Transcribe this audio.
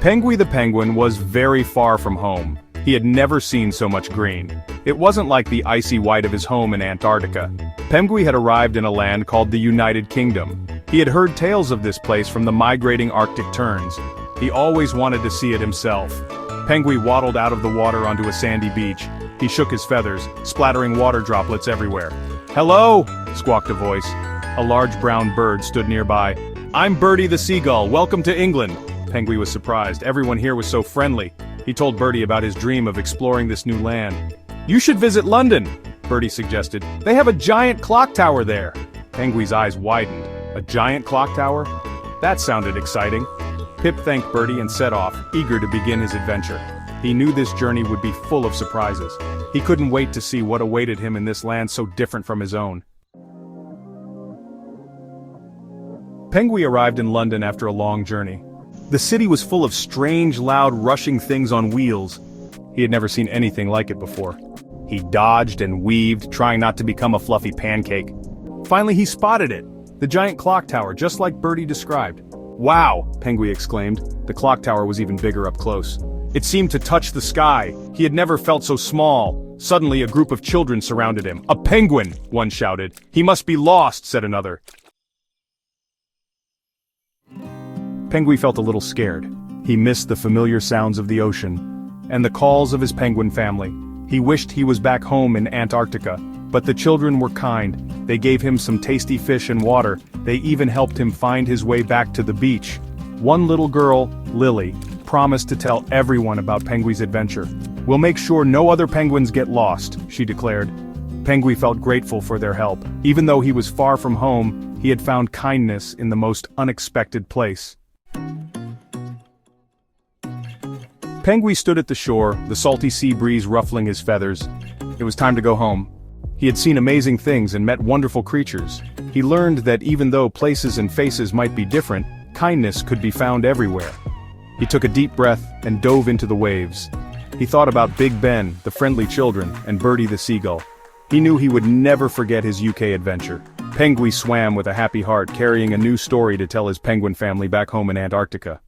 Penguin the penguin was very far from home. He had never seen so much green. It wasn't like the icy white of his home in Antarctica. Penguin had arrived in a land called the United Kingdom. He had heard tales of this place from the migrating Arctic terns. He always wanted to see it himself. Penguin waddled out of the water onto a sandy beach. He shook his feathers, splattering water droplets everywhere. "Hello!" squawked a voice. A large brown bird stood nearby. "I'm Birdie the seagull, welcome to England." Penguin was surprised, everyone here was so friendly. He told Birdie about his dream of exploring this new land. "You should visit London," Birdie suggested. "They have a giant clock tower there." Penguin's eyes widened. A giant clock tower? That sounded exciting. Pip thanked Birdie and set off, eager to begin his adventure. He knew this journey would be full of surprises. He couldn't wait to see what awaited him in this land so different from his own. Penguin arrived in London after a long journey. The city was full of strange, loud, rushing things on wheels. He had never seen anything like it before. He dodged and weaved, trying not to become a fluffy pancake. Finally he spotted it, the giant clock tower, just like Birdie described. "Wow!" Penguin exclaimed. The clock tower was even bigger up close. It seemed to touch the sky. He had never felt so small. Suddenly a group of children surrounded him. "A penguin!" one shouted. "He must be lost," said another. Penguin felt a little scared. He missed the familiar sounds of the ocean, and the calls of his penguin family. He wished he was back home in Antarctica, but the children were kind. They gave him some tasty fish and water. They even helped him find his way back to the beach. One little girl, Lily, promised to tell everyone about Penguin's adventure. "We'll make sure no other penguins get lost," she declared. Penguin felt grateful for their help. Even though he was far from home, he had found kindness in the most unexpected place. Penguin stood at the shore, the salty sea breeze ruffling his feathers. It was time to go home. He had seen amazing things and met wonderful creatures. He learned that even though places and faces might be different, kindness could be found everywhere. He took a deep breath and dove into the waves. He thought about Big Ben, the friendly children, and Birdie the seagull. He knew he would never forget his UK adventure. Penguin swam with a happy heart, carrying a new story to tell his penguin family back home in Antarctica.